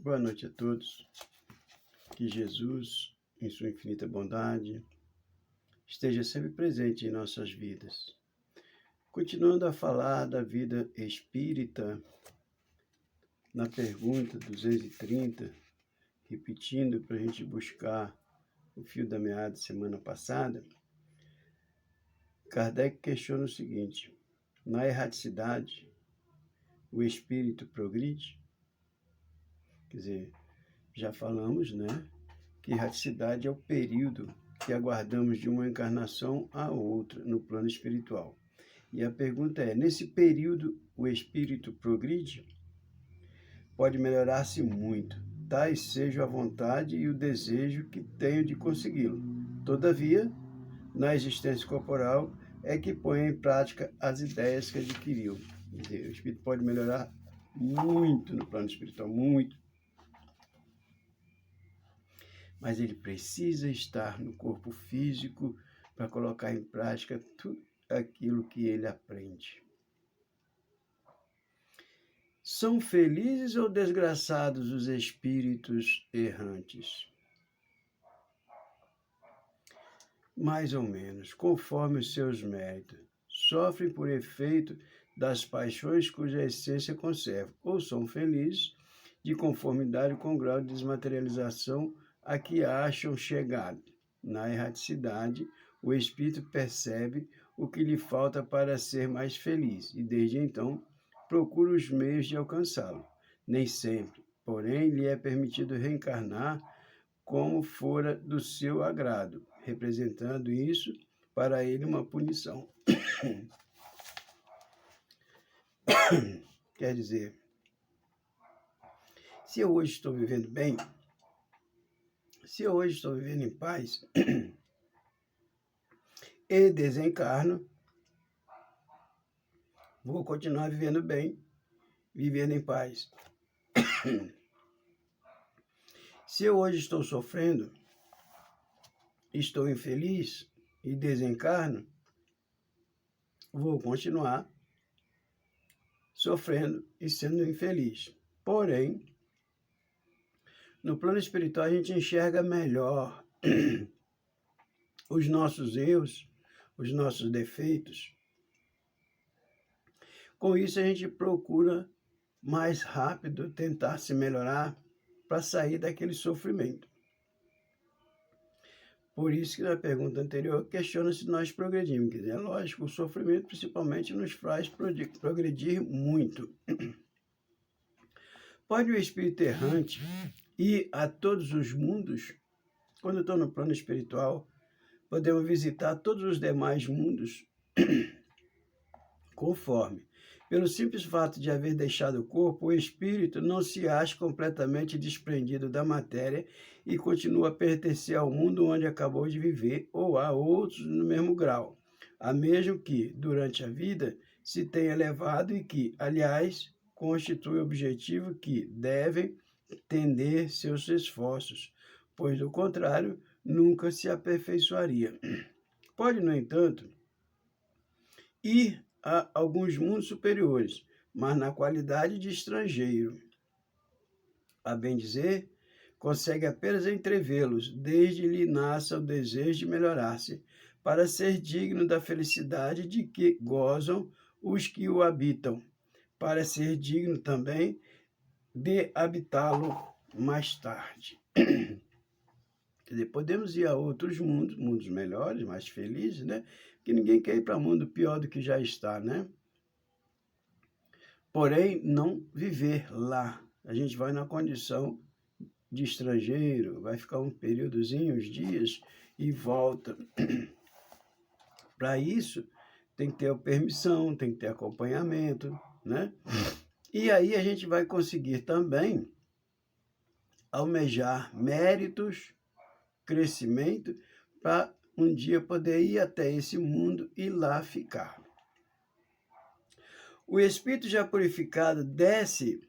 Boa noite a todos. Que Jesus, em sua infinita bondade, esteja sempre presente em nossas vidas. Continuando a falar da vida espírita, na pergunta 230, repetindo para a gente buscar o fio da meada semana passada, Kardec questiona o seguinte: na erraticidade, o espírito progride? Quer dizer, já falamos, né, que erraticidade é o período que aguardamos de uma encarnação a outra no plano espiritual. E a pergunta é, nesse período o espírito progride? Pode melhorar-se muito, tais seja a vontade e o desejo que tenho de consegui-lo. Todavia, na existência corporal é que põe em prática as ideias que adquiriu. Quer dizer, o espírito pode melhorar muito no plano espiritual, muito. Mas ele precisa estar no corpo físico para colocar em prática tudo aquilo que ele aprende. São felizes ou desgraçados os espíritos errantes? Mais ou menos, conforme os seus méritos. Sofrem por efeito das paixões cuja essência conservam, ou são felizes de conformidade com o grau de desmaterialização a que acham chegado. Na erraticidade, o espírito percebe o que lhe falta para ser mais feliz e, desde então, procura os meios de alcançá-lo. Nem sempre, porém, lhe é permitido reencarnar como fora do seu agrado, representando isso para ele uma punição. Quer dizer, se eu hoje estou vivendo bem, se eu hoje estou vivendo em paz e desencarno, vou continuar vivendo bem, vivendo em paz. Se eu hoje estou sofrendo, estou infeliz e desencarno, vou continuar sofrendo e sendo infeliz. Porém, no plano espiritual a gente enxerga melhor os nossos erros, os nossos defeitos. Com isso a gente procura mais rápido tentar se melhorar para sair daquele sofrimento. Por isso que na pergunta anterior questiona se nós progredimos. Quer dizer, é lógico, o sofrimento principalmente nos faz progredir muito. Pode o espírito errante ir a todos os mundos? Quando eu estou no plano espiritual, podemos visitar todos os demais mundos conforme. Pelo simples fato de haver deixado o corpo, o espírito não se acha completamente desprendido da matéria e continua a pertencer ao mundo onde acabou de viver ou a outros no mesmo grau, a mesmo que, durante a vida, se tenha elevado e que, aliás, constitui o objetivo que devem tender seus esforços, pois, do contrário, nunca se aperfeiçoaria. Pode, no entanto, ir a alguns mundos superiores, mas na qualidade de estrangeiro. A bem dizer, consegue apenas entrevê-los, desde lhe nasça o desejo de melhorar-se, para ser digno da felicidade de que gozam os que o habitam, para ser digno também de habitá-lo mais tarde. Quer dizer, podemos ir a outros mundos, mundos melhores, mais felizes, né? Porque ninguém quer ir para um mundo pior do que já está, né? Porém, não viver lá. A gente vai na condição de estrangeiro, vai ficar um períodozinho, uns dias, e volta. Para isso, tem que ter a permissão, tem que ter acompanhamento, né? E aí a gente vai conseguir também almejar méritos, crescimento, para um dia poder ir até esse mundo e lá ficar. O espírito já purificado desce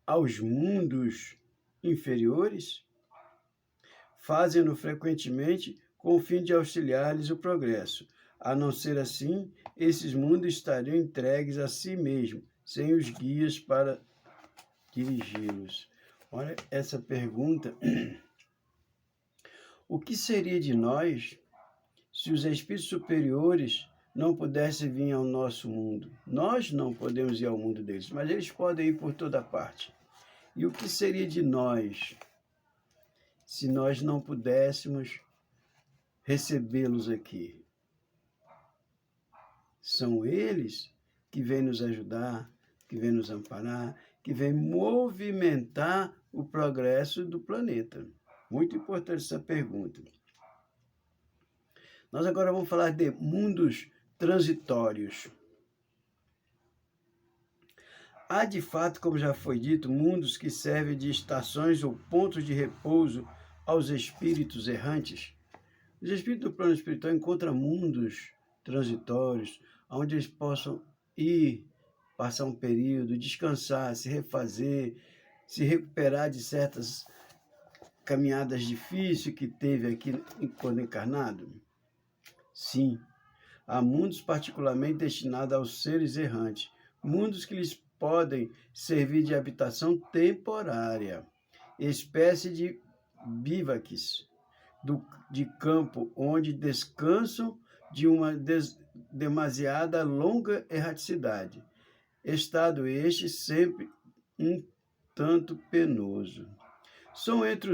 aos mundos inferiores, fazem-no frequentemente com o fim de auxiliar-lhes o progresso. A não ser assim, esses mundos estariam entregues a si mesmos, sem os guias para dirigi-los. Olha essa pergunta. O que seria de nós se os espíritos superiores não pudessem vir ao nosso mundo? Nós não podemos ir ao mundo deles, mas eles podem ir por toda parte. E o que seria de nós se nós não pudéssemos recebê-los aqui? São eles que vêm nos ajudar, que vêm nos amparar, que vêm movimentar o progresso do planeta. Muito importante essa pergunta. Nós agora vamos falar de mundos transitórios. Há, de fato, como já foi dito, mundos que servem de estações ou pontos de repouso aos espíritos errantes. Os espíritos do plano espiritual encontram mundos transitórios, onde eles possam ir, passar um período, descansar, se refazer, se recuperar de certas caminhadas difíceis que teve aqui quando encarnado. Sim, há mundos particularmente destinados aos seres errantes, mundos que lhes podem servir de habitação temporária, espécie de bívaques de campo onde descansam de uma demasiada longa erraticidade, estado este sempre um tanto penoso. São entre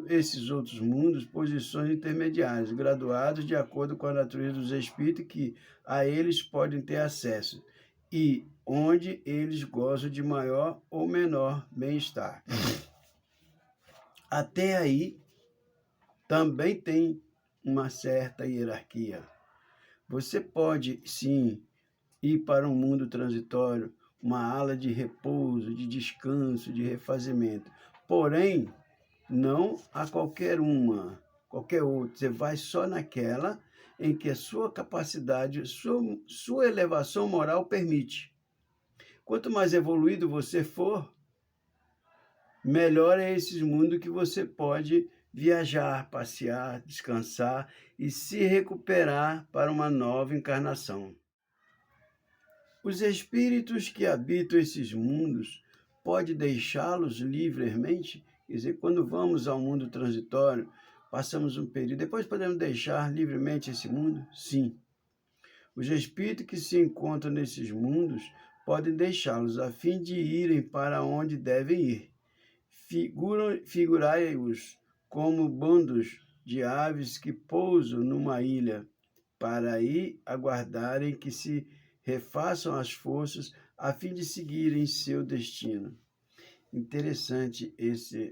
esses outros mundos posições intermediárias, graduadas de acordo com a natureza dos espíritos que a eles podem ter acesso e onde eles gozam de maior ou menor bem-estar. Até aí, também tem uma certa hierarquia. Você pode, sim, ir para um mundo transitório, uma ala de repouso, de descanso, de refazimento. Porém, não a qualquer outra. Você vai só naquela em que a sua capacidade, sua elevação moral permite. Quanto mais evoluído você for, melhor é esse mundo que você pode viajar, passear, descansar e se recuperar para uma nova encarnação. Os espíritos que habitam esses mundos pode deixá-los livremente? Quer dizer, quando vamos ao mundo transitório, passamos um período, depois podemos deixar livremente esse mundo? Sim. Os espíritos que se encontram nesses mundos podem deixá-los a fim de irem para onde devem ir. Figurai-os como bandos de aves que pousam numa ilha, para aí aguardarem que se refaçam as forças a fim de seguirem seu destino. Interessante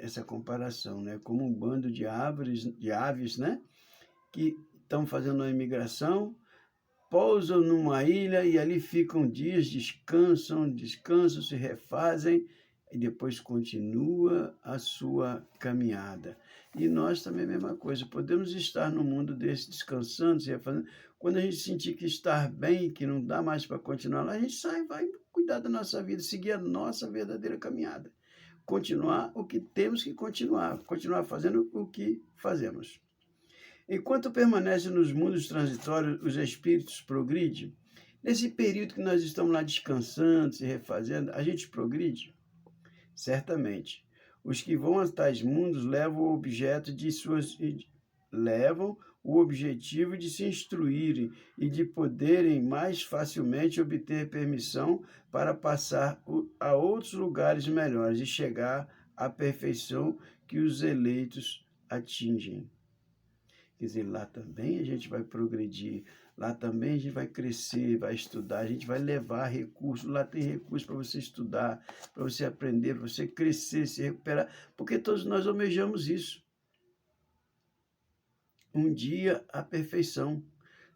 essa comparação, né? Como um bando de aves, né? Que estão fazendo uma imigração, pousam numa ilha e ali ficam dias, descansam, se refazem e depois continua a sua caminhada. E nós também a mesma coisa, podemos estar no mundo desse descansando, se refazendo. Quando a gente sentir que estar bem, que não dá mais para continuar lá, a gente sai, vai cuidar da nossa vida, seguir a nossa verdadeira caminhada. Continuar o que temos que continuar fazendo o que fazemos. Enquanto permanece nos mundos transitórios, os espíritos progridem. Nesse período que nós estamos lá descansando, se refazendo, a gente progride? Certamente. Os que vão a tais mundos levam o objetivo de se instruírem e de poderem mais facilmente obter permissão para passar a outros lugares melhores e chegar à perfeição que os eleitos atingem. Quer dizer, lá também a gente vai progredir, lá também a gente vai crescer, vai estudar, a gente vai levar recursos, lá tem recursos para você estudar, para você aprender, para você crescer, se recuperar, porque todos nós almejamos isso. Um dia a perfeição.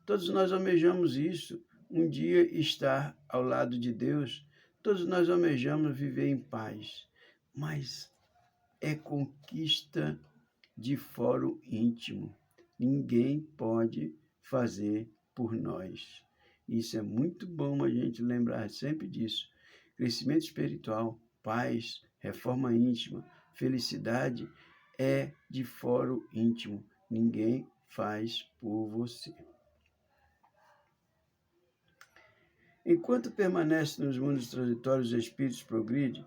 Todos nós almejamos isso, um dia estar ao lado de Deus. Todos nós almejamos viver em paz, mas é conquista de fórum íntimo. Ninguém pode fazer por nós. Isso é muito bom a gente lembrar sempre disso. Crescimento espiritual, paz, reforma íntima, felicidade é de fórum íntimo. Ninguém faz por você. Enquanto permanece nos mundos transitórios, os espíritos progridem,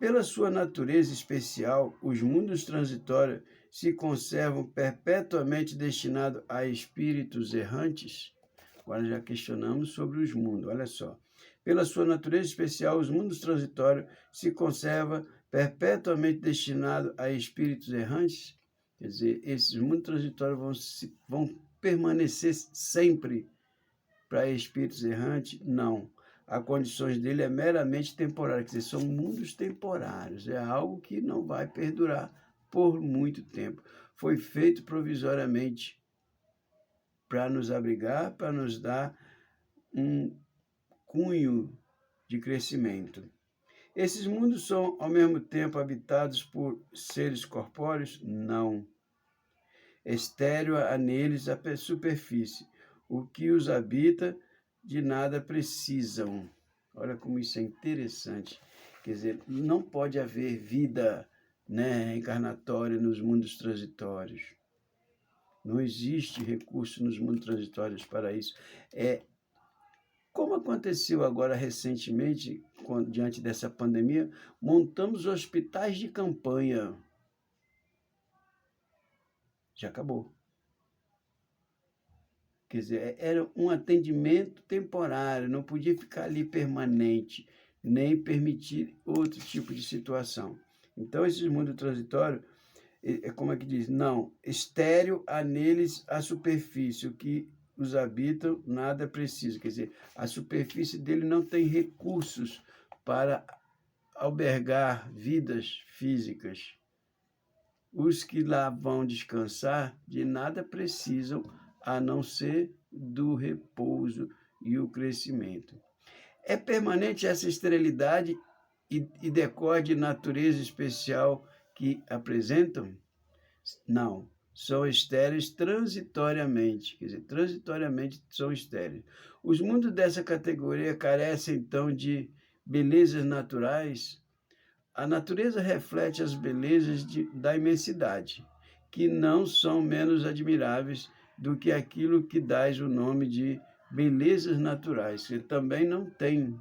Pela sua natureza especial, os mundos transitórios se conservam perpetuamente destinados a espíritos errantes? Agora já questionamos sobre os mundos, olha só. Pela sua natureza especial, os mundos transitórios se conservam perpetuamente destinados a espíritos errantes? Quer dizer, esses mundos transitórios vão permanecer sempre para espíritos errantes? Não. As condições dele é meramente temporária, quer dizer, são mundos temporários, é algo que não vai perdurar por muito tempo. Foi feito provisoriamente para nos abrigar, para nos dar um cunho de crescimento. Esses mundos são, ao mesmo tempo, habitados por seres corpóreos? Não. Estéril há neles a superfície. O que os habita, de nada precisam. Olha como isso é interessante. Quer dizer, não pode haver vida, né, encarnatória nos mundos transitórios. Não existe recurso nos mundos transitórios para isso. Como aconteceu agora recentemente, diante dessa pandemia, montamos hospitais de campanha. Já acabou. Quer dizer, era um atendimento temporário, não podia ficar ali permanente, nem permitir outro tipo de situação. Então, esses mundos transitórios, como é que diz? Não, estéril há neles a superfície, o que os habitam, nada precisa. Quer dizer, a superfície dele não tem recursos para albergar vidas físicas. Os que lá vão descansar, de nada precisam, a não ser do repouso e o crescimento. É permanente essa esterilidade e decorre de natureza especial que apresentam? Não, são estéreis transitoriamente, quer dizer, transitoriamente são estéreis. Os mundos dessa categoria carecem, então, de belezas naturais? A natureza reflete as belezas da imensidade, que não são menos admiráveis do que aquilo que dás o nome de belezas naturais, que também não tem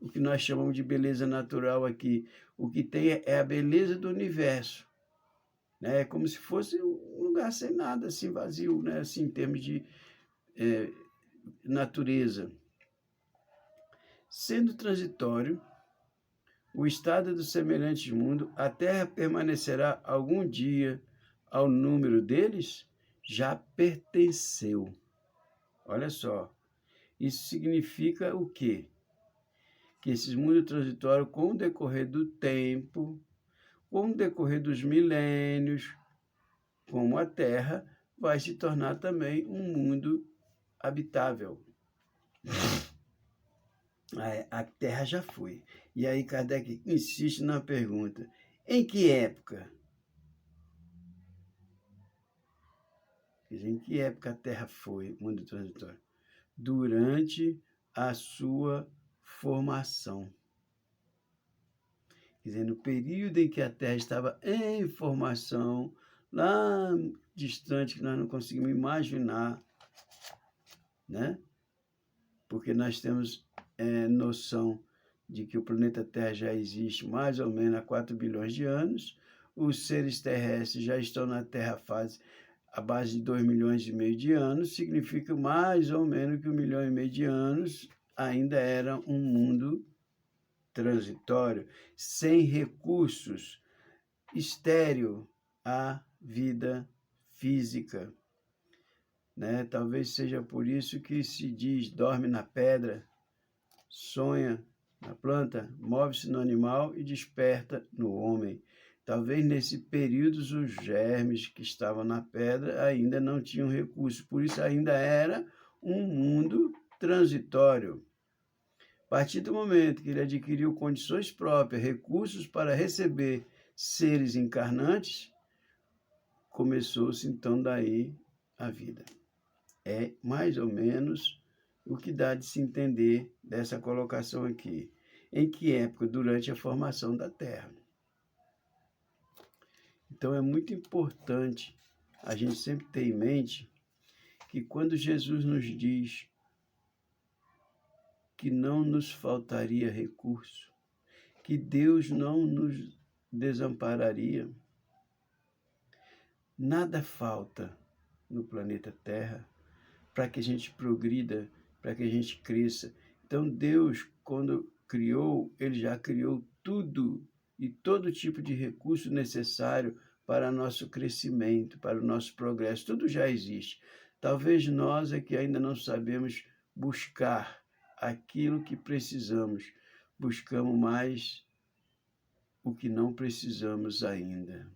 o que nós chamamos de beleza natural aqui. O que tem é a beleza do universo, né? É como se fosse um lugar sem nada, assim, vazio, né? Assim, em termos de natureza. Sendo transitório, o estado dos semelhantes mundos, a Terra permanecerá algum dia ao número deles? Já pertenceu. Olha só, isso significa o quê? Que esses mundos transitórios, com o decorrer do tempo, com o decorrer dos milênios, como a Terra, vai se tornar também um mundo habitável. A Terra já foi. E aí Kardec insiste na pergunta: em que época? Quer dizer, em que época a Terra foi, mundo transitório? Durante a sua formação. Quer dizer, no período em que a Terra estava em formação, lá distante, que nós não conseguimos imaginar, né? Porque nós temos noção de que o planeta Terra já existe mais ou menos há 4 bilhões de anos, os seres terrestres já estão na Terra fase a base de 2 milhões e meio de anos, significa mais ou menos que 1,5 milhão de anos ainda era um mundo transitório, sem recursos, estéril à vida física, né? Talvez seja por isso que se diz: dorme na pedra, sonha na planta, move-se no animal e desperta no homem. Talvez nesse período os germes que estavam na pedra ainda não tinham recurso, por isso ainda era um mundo transitório. A partir do momento que ele adquiriu condições próprias, recursos para receber seres encarnantes, começou-se então daí a vida. É mais ou menos o que dá de se entender dessa colocação aqui. Em que época? Durante a formação da Terra. Então é muito importante a gente sempre ter em mente que quando Jesus nos diz que não nos faltaria recurso, que Deus não nos desampararia. Nada falta no planeta Terra para que a gente progrida, para que a gente cresça. Então Deus, quando criou, Ele já criou tudo e todo tipo de recurso necessário para nosso crescimento, para o nosso progresso. Tudo já existe. Talvez nós é que ainda não sabemos buscar aquilo que precisamos. Buscamos mais o que não precisamos ainda.